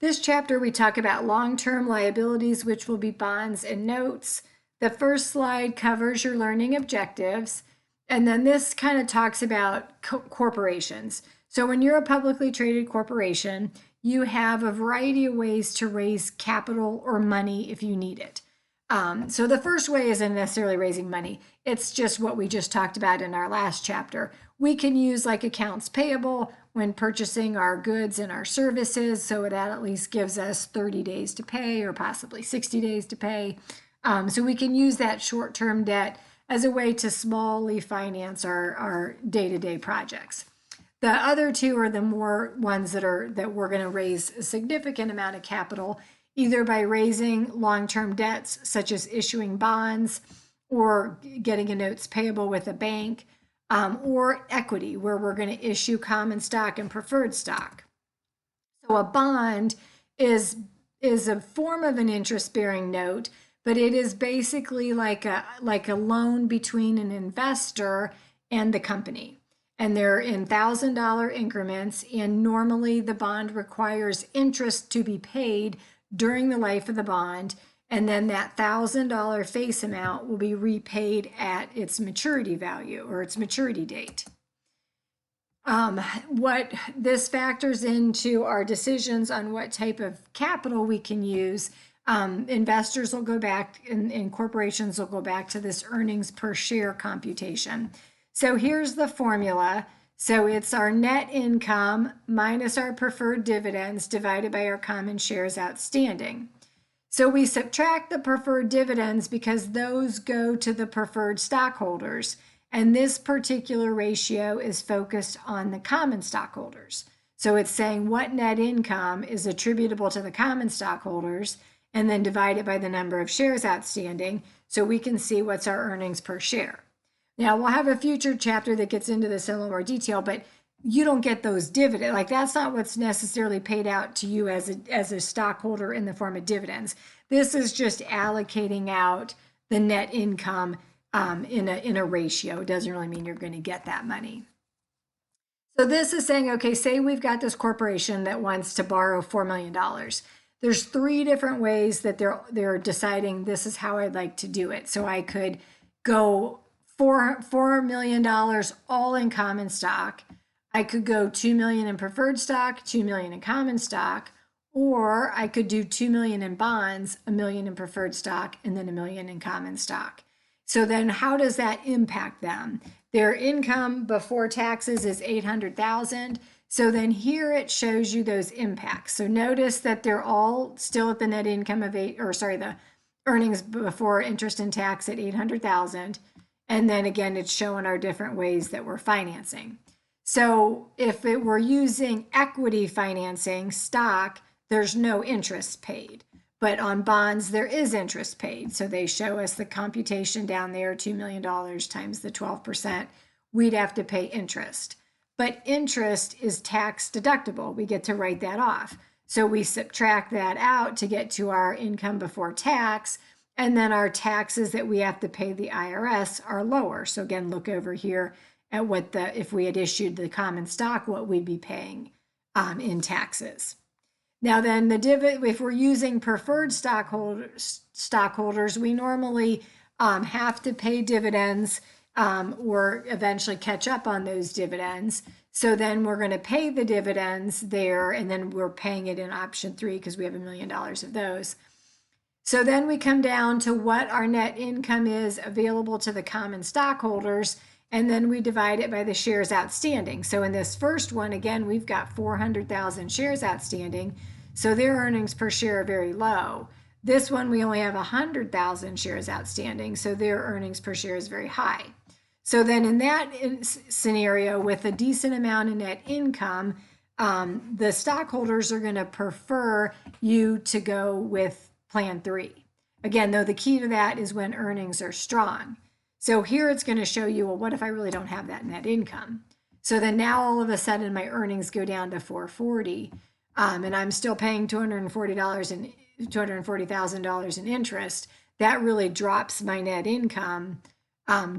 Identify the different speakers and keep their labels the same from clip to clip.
Speaker 1: This chapter, we talk about long-term liabilities, which will be bonds and notes. The first slide covers your learning objectives. And then this kind of talks about corporations. So when you're a publicly traded corporation, you have a variety of ways to raise capital or money if you need it. So the first way isn't necessarily raising money. It's just what we just talked about in our last chapter. We can use like accounts payable when purchasing our goods and our services. So that at least gives us 30 days to pay or possibly 60 days to pay. So we can use that short-term debt as a way to smallly finance our day-to-day projects. The other two are the more ones that we're going to raise a significant amount of capital, either by raising long-term debts, such as issuing bonds or getting a notes payable with a bank, or equity, where we're going to issue common stock and preferred stock. So a bond is a form of an interest-bearing note, but it is basically like a loan between an investor and the company. And they're in $1,000 increments, and normally the bond requires interest to be paid during the life of the bond, and then that $1,000 face amount will be repaid at its maturity value or its maturity date. What this factors into our decisions on what type of capital we can use. Investors will go back and corporations will go back to this earnings per share computation. So here's the formula. So it's our net income minus our preferred dividends divided by our common shares outstanding. So we subtract the preferred dividends because those go to the preferred stockholders. And this particular ratio is focused on the common stockholders. So it's saying what net income is attributable to the common stockholders and then divide it by the number of shares outstanding so we can see what's our earnings per share. Now, we'll have a future chapter that gets into this in a little more detail, but you don't get those dividends. Like, that's not what's necessarily paid out to you as a stockholder in the form of dividends. This is just allocating out the net income in a ratio. It doesn't really mean you're going to get that money. So this is saying, okay, say we've got this corporation that wants to borrow $4 million. There's 3 different ways that they're deciding this is how I'd like to do it. So I could go $4 million all in common stock. I could go $2 million in preferred stock, $2 million in common stock, or I could do $2 million in bonds, $1 million in preferred stock, and then $1 million in common stock. So then how does that impact them? Their income before taxes is $800,000. So then here it shows you those impacts. So notice that they're all still at the net income of the earnings before interest and tax at $800,000. And then again, it's showing our different ways that we're financing. So if it were using equity financing, stock, there's no interest paid. But on bonds, there is interest paid. So they show us the computation down there, $2 million times the 12%. We'd have to pay interest. But interest is tax deductible. We get to write that off. So we subtract that out to get to our income before tax. And then our taxes that we have to pay the IRS are lower. So again, look over here at if we had issued the common stock, what we'd be paying in taxes. Now then, if we're using preferred stockholders, we normally have to pay dividends or eventually catch up on those dividends. So then we're going to pay the dividends there, and then we're paying it in option 3 because we have $1 million of those. So then we come down to what our net income is available to the common stockholders, and then we divide it by the shares outstanding. So in this first one, again, we've got 400,000 shares outstanding, so their earnings per share are very low. This one, we only have 100,000 shares outstanding, so their earnings per share is very high. So then in that scenario, with a decent amount of net income, the stockholders are going to prefer you to go with Plan 3. Again, though, the key to that is when earnings are strong. So here it's going to show you, well, what if I really don't have that net income? So then now all of a sudden my earnings go down to $440, and I'm still paying $240,000 in interest. That really drops my net income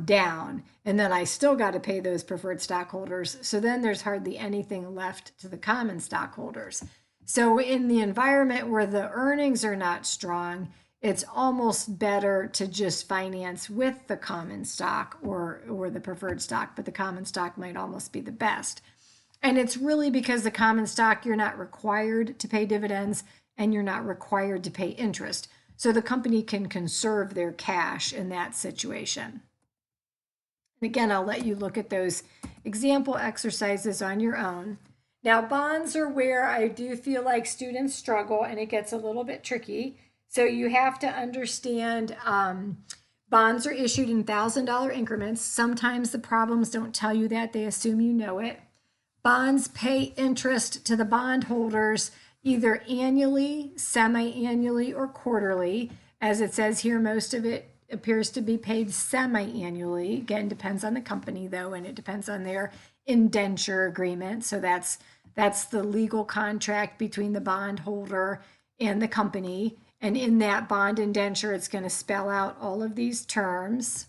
Speaker 1: down, and then I still got to pay those preferred stockholders. So then there's hardly anything left to the common stockholders. So in the environment where the earnings are not strong, it's almost better to just finance with the common stock or the preferred stock, but the common stock might almost be the best. And it's really because the common stock, you're not required to pay dividends and you're not required to pay interest. So the company can conserve their cash in that situation. And again, I'll let you look at those example exercises on your own. Now, bonds are where I do feel like students struggle and it gets a little bit tricky. So you have to understand bonds are issued in $1,000 increments. Sometimes the problems don't tell you that, they assume you know it. Bonds pay interest to the bondholders either annually, semi-annually, or quarterly. As it says here, most of it appears to be paid semi-annually. Again, depends on the company though, and it depends on their indenture agreement. So that's the legal contract between the bondholder and the company. And in that bond indenture, it's going to spell out all of these terms.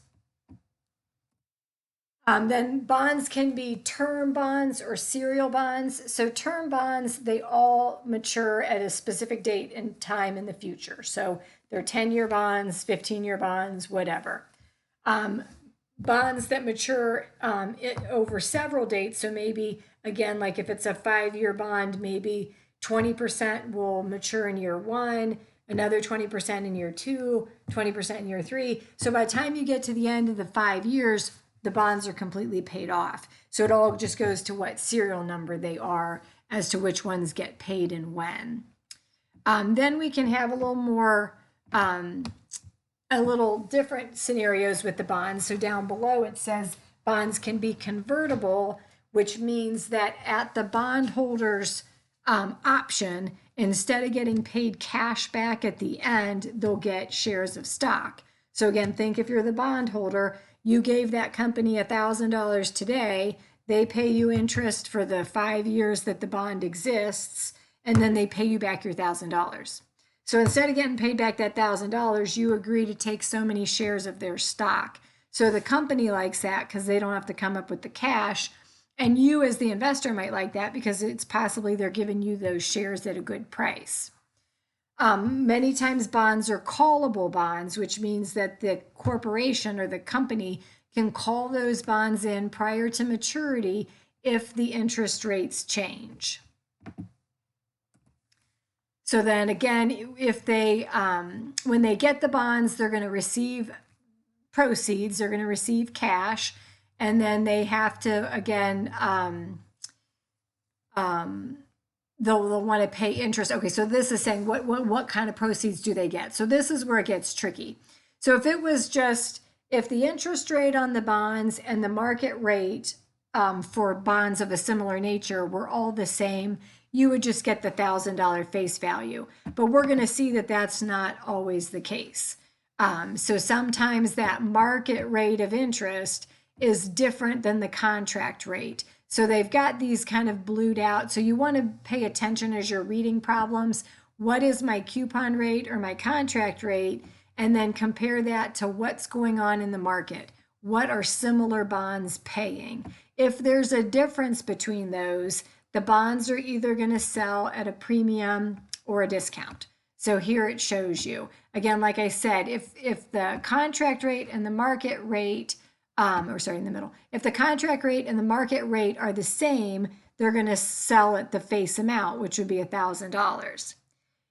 Speaker 1: Then bonds can be term bonds or serial bonds. So term bonds, they all mature at a specific date and time in the future. So they're 10-year bonds, 15-year bonds, whatever. Bonds that mature over several dates. So maybe, again, like if it's a 5-year bond, maybe 20% will mature in year 1, another 20% in year 2, 20% in year 3. So by the time you get to the end of the 5 years, the bonds are completely paid off. So it all just goes to what serial number they are as to which ones get paid and when. Then we can have a little more, a little different scenarios with the bonds. So down below it says bonds can be convertible, which means that at the bondholder's option, instead of getting paid cash back at the end, they'll get shares of stock. So again, think if you're the bondholder, you gave that company $1,000 today, they pay you interest for the 5 years that the bond exists, and then they pay you back your $1,000. So instead of getting paid back that $1,000, you agree to take so many shares of their stock. So the company likes that because they don't have to come up with the cash. And you as the investor might like that because it's possibly they're giving you those shares at a good price. Many times bonds are callable bonds, which means that the corporation or the company can call those bonds in prior to maturity if the interest rates change. So then again, if they, when they get the bonds, they're going to receive proceeds, they're going to receive cash, and then they have to, again, they'll want to pay interest. Okay, so this is saying what kind of proceeds do they get? So this is where it gets tricky. So if it was just, if the interest rate on the bonds and the market rate for bonds of a similar nature were all the same, you would just get the $1,000 face value. But we're going to see that that's not always the case. So sometimes that market rate of interest is different than the contract rate. So they've got these kind of blued out. So you want to pay attention as you're reading problems. What is my coupon rate or my contract rate? And then compare that to what's going on in the market. What are similar bonds paying? If there's a difference between those, the bonds are either going to sell at a premium or a discount. So here it shows you. Again, like I said, if the contract rate and the market rate in the middle. If the contract rate and the market rate are the same, they're going to sell at the face amount, which would be $1,000.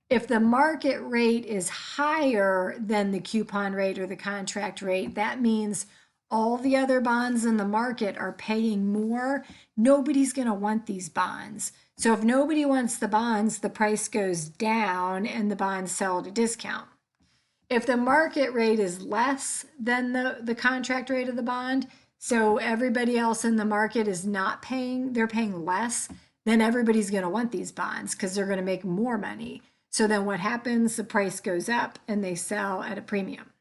Speaker 1: If the market rate is higher than the coupon rate or the contract rate, that means all the other bonds in the market are paying more. Nobody's going to want these bonds. So if nobody wants the bonds, the price goes down and the bonds sell at a discount. If the market rate is less than the contract rate of the bond, so everybody else in the market is not paying, they're paying less, then everybody's going to want these bonds because they're going to make more money. So then what happens? The price goes up and they sell at a premium.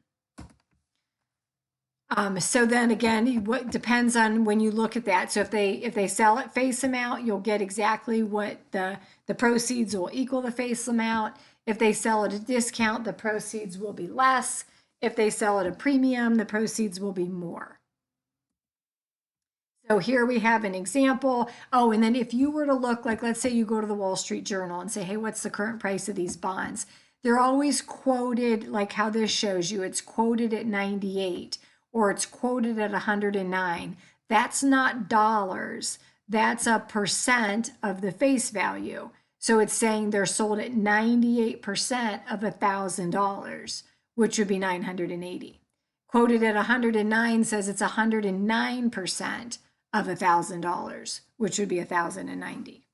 Speaker 1: So then again, what depends on when you look at that. So if they sell at face amount, you'll get exactly what the proceeds will equal the face amount. If they sell at a discount, the proceeds will be less. If they sell at a premium, the proceeds will be more. So here we have an example. Oh, and then if you were to look, like, let's say you go to the Wall Street Journal and say, hey, what's the current price of these bonds? They're always quoted, like how this shows you, it's quoted at 98 or it's quoted at 109. That's not dollars. That's a percent of the face value. So it's saying they're sold at 98% of $1,000, which would be 980. Quoted at 109 says it's 109% of $1,000, which would be 1,090.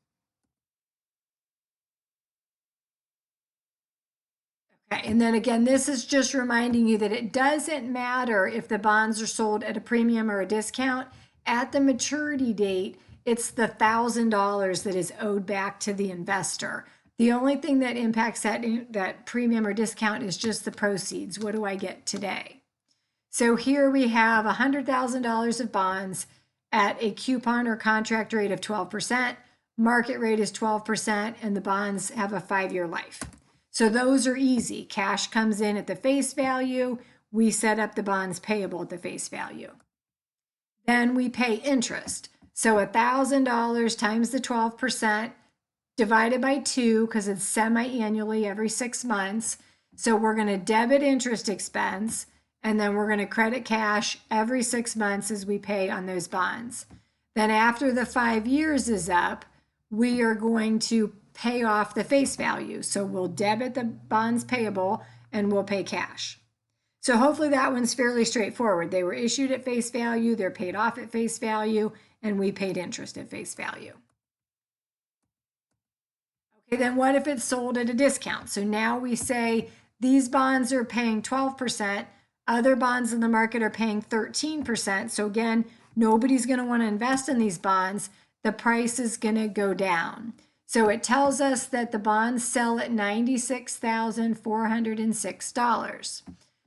Speaker 1: Okay, and then again, this is just reminding you that it doesn't matter if the bonds are sold at a premium or a discount. At the maturity date, it's the $1,000 that is owed back to the investor. The only thing that impacts that premium or discount is just the proceeds. What do I get today? So here we have $100,000 of bonds at a coupon or contract rate of 12%. Market rate is 12%, and the bonds have a 5-year life. So those are easy. Cash comes in at the face value. We set up the bonds payable at the face value. Then we pay interest. So $1,000 times the 12% divided by 2, because it's semi-annually every 6 months. So we're going to debit interest expense, and then we're going to credit cash every 6 months as we pay on those bonds. Then after the 5 years is up, we are going to pay off the face value. So we'll debit the bonds payable and we'll pay cash. So hopefully that one's fairly straightforward. They were issued at face value, they're paid off at face value, and we paid interest at face value. Okay, then what if it's sold at a discount? So now we say these bonds are paying 12%, other bonds in the market are paying 13%. So again, nobody's going to want to invest in these bonds. The price is going to go down. So it tells us that the bonds sell at $96,406.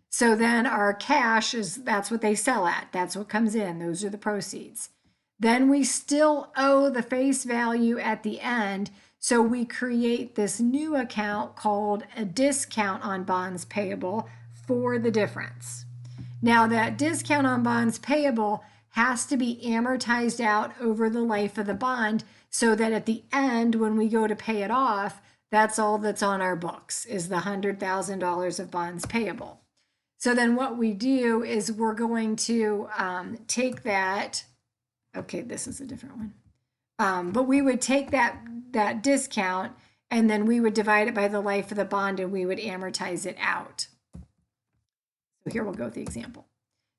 Speaker 1: So then our cash that's what they sell at. That's what comes in. Those are the proceeds. Then we still owe the face value at the end. So we create this new account called a discount on bonds payable for the difference. Now that discount on bonds payable has to be amortized out over the life of the bond, so that at the end, when we go to pay it off, that's all that's on our books is the $100,000 of bonds payable. So then what we do is we're going to take that. Okay, this is a different one. But we would take that discount and then we would divide it by the life of the bond and we would amortize it out. So here we'll go with the example.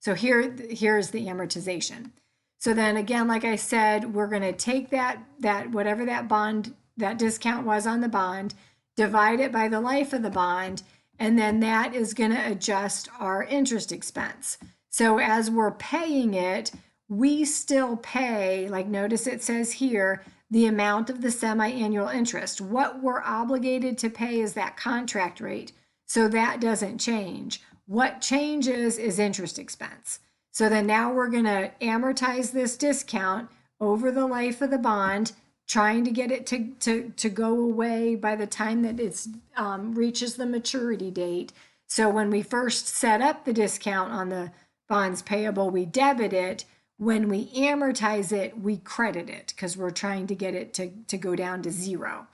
Speaker 1: So here's the amortization. So then again, like I said, we're going to take that whatever that discount was on the bond, divide it by the life of the bond, and then that is going to adjust our interest expense. So as we're paying it, we still pay, like notice it says here, the amount of the semi-annual interest. What we're obligated to pay is that contract rate. So that doesn't change. What changes is interest expense. So then now we're going to amortize this discount over the life of the bond, trying to get it to go away by the time that it reaches the maturity date. So when we first set up the discount on the bonds payable, we debit it. When we amortize it, we credit it because we're trying to get it to go down to 0.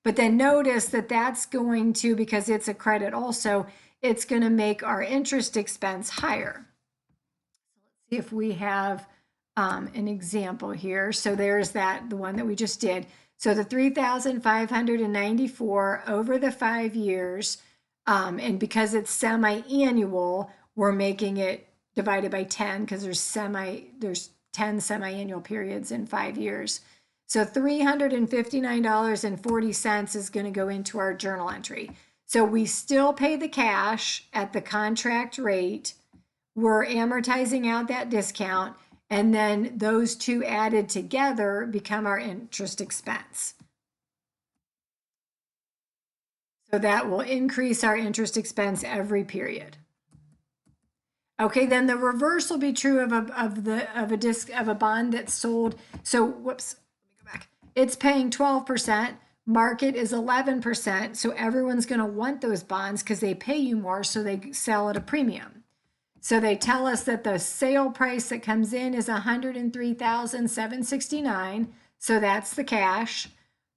Speaker 1: But then notice that that's going to, because it's a credit also, it's going to make our interest expense higher. Let's see if we have an example here. So there's the one that we just did. So the $3,594 over the 5 years, and because it's semi-annual, we're making it divided by 10 because there's 10 semi-annual periods in 5 years. So $359.40 is going to go into our journal entry. So we still pay the cash at the contract rate. We're amortizing out that discount, and then those two added together become our interest expense. So that will increase our interest expense every period. Okay, then the reverse will be true of a bond that's sold. So whoops, let me go back. It's paying 12%. Market is 11%. So everyone's going to want those bonds because they pay you more, so they sell at a premium. So they tell us that the sale price that comes in is $103,769. So that's the cash.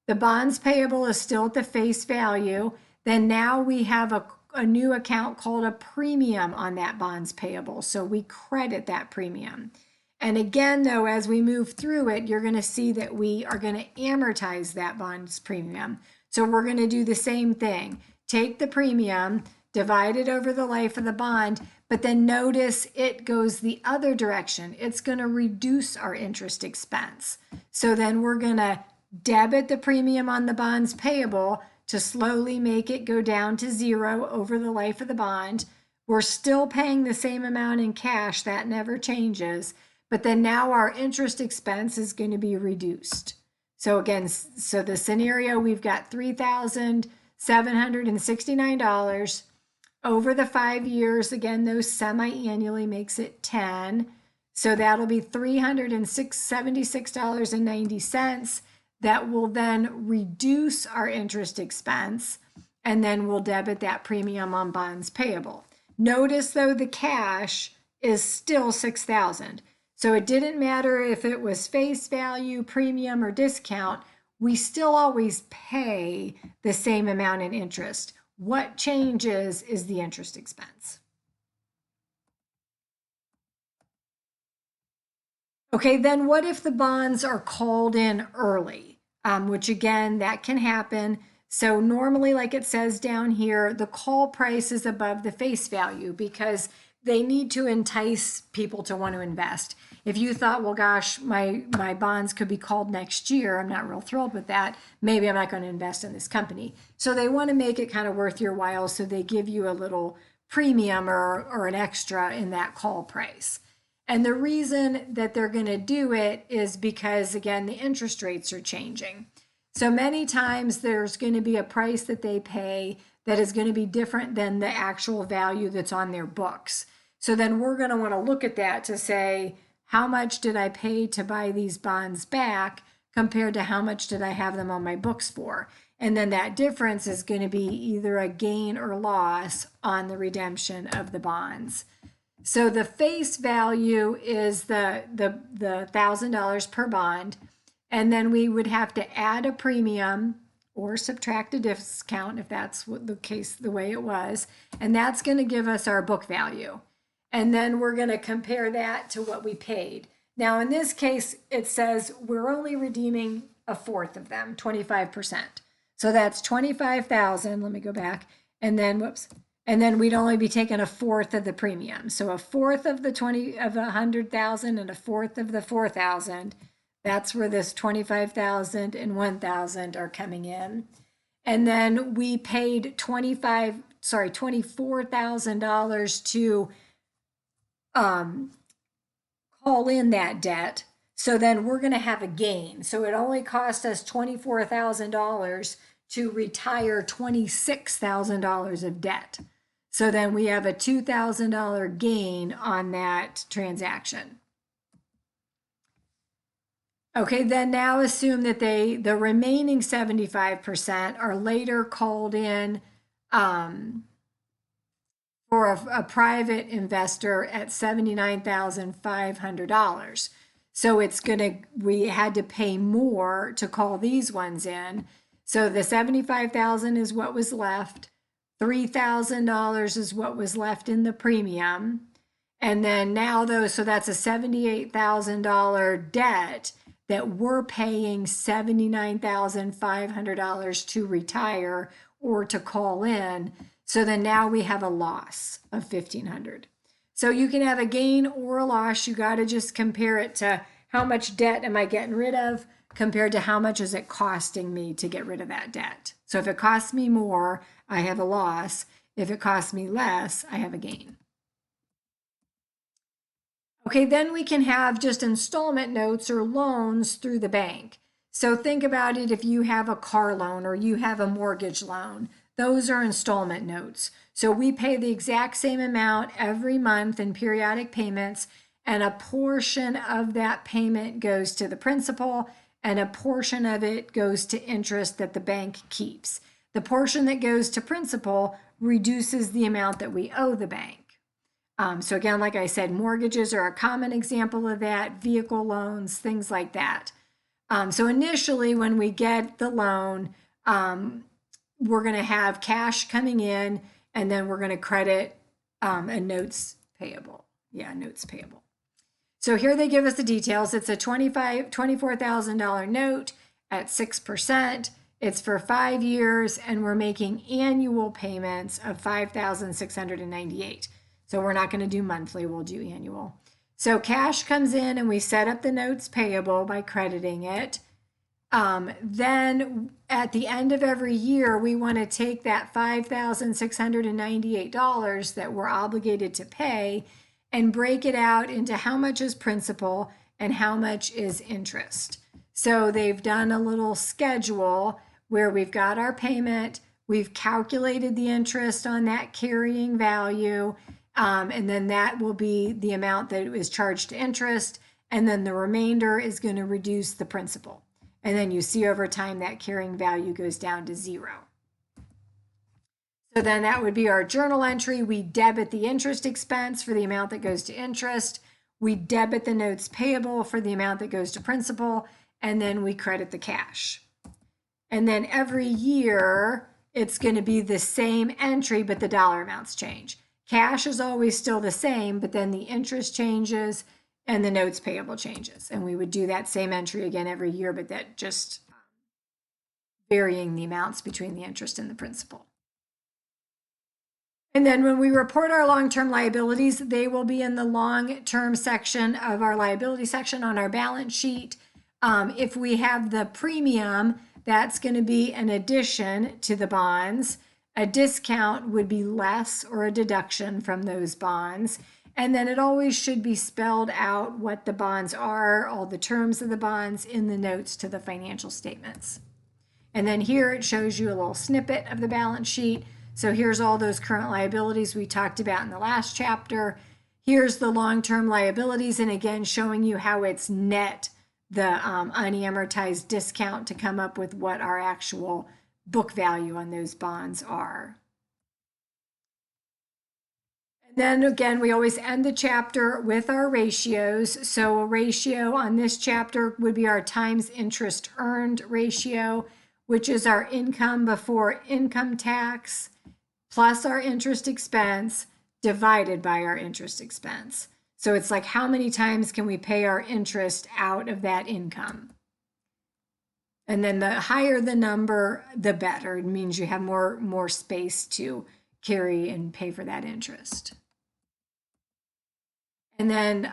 Speaker 1: The bonds payable is still at the face value. Then now we have a new account called a premium on that bonds payable. So we credit that premium. And again, though, as we move through it, you're going to see that we are going to amortize that bonds premium. So we're going to do the same thing. Take the premium, divide it over the life of the bond, but then notice it goes the other direction. It's going to reduce our interest expense. So then we're going to debit the premium on the bonds payable to slowly make it go down to zero over the life of the bond. We're still paying the same amount in cash. That never changes. But then now our interest expense is going to be reduced. So again, so the scenario, we've got $3,769 over the 5 years. Again, those semi-annually makes it 10. So that'll be $376.90. That will then reduce our interest expense, and then we'll debit that premium on bonds payable. Notice though, the cash is still $6,000. So it didn't matter if it was face value, premium, or discount, we still always pay the same amount in interest. What changes is the interest expense. Okay, then what if the bonds are called in early? Which again, that can happen. So normally, like it says down here, the call price is above the face value because they need to entice people to want to invest. If you thought, well, gosh, my bonds could be called next year, I'm not real thrilled with that. Maybe I'm not going to invest in this company. So they want to make it kind of worth your while. So they give you a little premium or an extra in that call price. And the reason that they're going to do it is because, again, the interest rates are changing. So many times there's going to be a price that they pay that is going to be different than the actual value that's on their books. So then we're going to want to look at that to say, how much did I pay to buy these bonds back compared to how much did I have them on my books for? And then that difference is going to be either a gain or loss on the redemption of the bonds. So the face value is the $1,000 per bond. And then we would have to add a premium or subtract a discount if that's what the case, the way it was. And that's going to give us our book value. And then we're going to compare that to what we paid. Now, in this case, it says we're only redeeming a fourth of them, 25%. So that's 25,000. Let me go back. And then, whoops. And then we'd only be taking a fourth of the premium. So a fourth of the 100,000 and a fourth of the 4,000. That's where this 25,000 and 1,000 are coming in. And then we paid $24,000 to call in that debt. So then we're going to have a gain. So it only cost us $24,000 to retire $26,000 of debt. So then we have a $2,000 gain on that transaction. Okay, then now assume that the remaining 75% are later called in for a private investor at $79,500. So we had to pay more to call these ones in. So the $75,000 is what was left. $3,000 is what was left in the premium. And then now so that's a $78,000 debt that we're paying $79,500 to retire or to call in. So then now we have a loss of $1,500. So you can have a gain or a loss. You got to just compare it to how much debt am I getting rid of compared to how much is it costing me to get rid of that debt. So if it costs me more, I have a loss. If it costs me less, I have a gain. Okay, then we can have just installment notes or loans through the bank. So think about it if you have a car loan or you have a mortgage loan. Those are installment notes. So we pay the exact same amount every month in periodic payments, and a portion of that payment goes to the principal and a portion of it goes to interest that the bank keeps. The portion that goes to principal reduces the amount that we owe the bank. So again, like I said, mortgages are a common example of that, vehicle loans, things like that. So initially, when we get the loan, we're going to have cash coming in, and then we're going to credit a notes payable. Yeah, notes payable. So here they give us the details. It's a $24,000 note at 6%. It's for 5 years, and we're making annual payments of $5,698. So we're not going to do monthly, we'll do annual. So cash comes in, and we set up the notes payable by crediting it. Then at the end of every year, we want to take that $5,698 that we're obligated to pay and break it out into how much is principal and how much is interest. So they've done a little schedule where we've got our payment, we've calculated the interest on that carrying value, and then that will be the amount that is charged to interest, and then the remainder is going to reduce the principal. And then you see over time that carrying value goes down to 0. So then that would be our journal entry. We debit the interest expense for the amount that goes to interest. We debit the notes payable for the amount that goes to principal, and then we credit the cash. And then every year, it's going to be the same entry, but the dollar amounts change. Cash is always still the same, but then the interest changes and the notes payable changes. And we would do that same entry again every year, but that just varying the amounts between the interest and the principal. And then when we report our long-term liabilities, they will be in the long-term section of our liability section on our balance sheet. If we have the premium, that's going to be an addition to the bonds. A discount would be less or a deduction from those bonds. And then it always should be spelled out what the bonds are, all the terms of the bonds in the notes to the financial statements. And then here it shows you a little snippet of the balance sheet. So here's all those current liabilities we talked about in the last chapter. Here's the long-term liabilities, and again, showing you how it's net the unamortized discount to come up with what our actual book value on those bonds are. And then again, we always end the chapter with our ratios. So a ratio on this chapter would be our times interest earned ratio, which is our income before income tax plus our interest expense divided by our interest expense. So it's like, how many times can we pay our interest out of that income? And then the higher the number, the better. It means you have more space to carry and pay for that interest. And then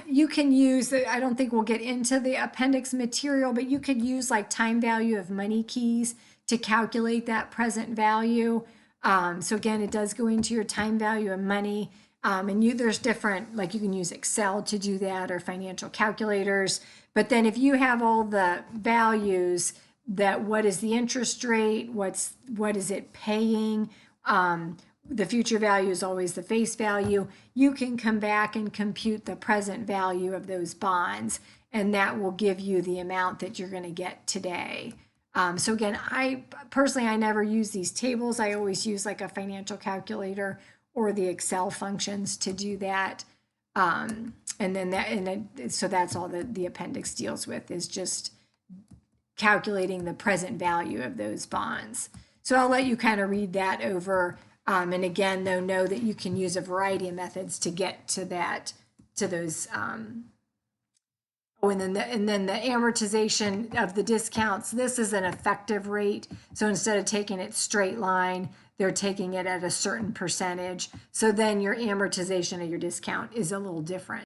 Speaker 1: you can use, I don't think we'll get into the appendix material, but you could use like time value of money keys to calculate that present value. So again, it does go into your time value of money. And there's different, like you can use Excel to do that or financial calculators. But then if you have all the values, that what is the interest rate, what is it paying, the future value is always the face value, you can come back and compute the present value of those bonds, and that will give you the amount that you're going to get today. So again, I never use these tables. I always use like a financial calculator or the Excel functions to do that. So that's all the appendix deals with, is just calculating the present value of those bonds. So I'll let you kind of read that over. And again, though, know that you can use a variety of methods to get to those. And then the amortization of the discounts. This is an effective rate. So instead of taking it straight line, they're taking it at a certain percentage. So then your amortization of your discount is a little different.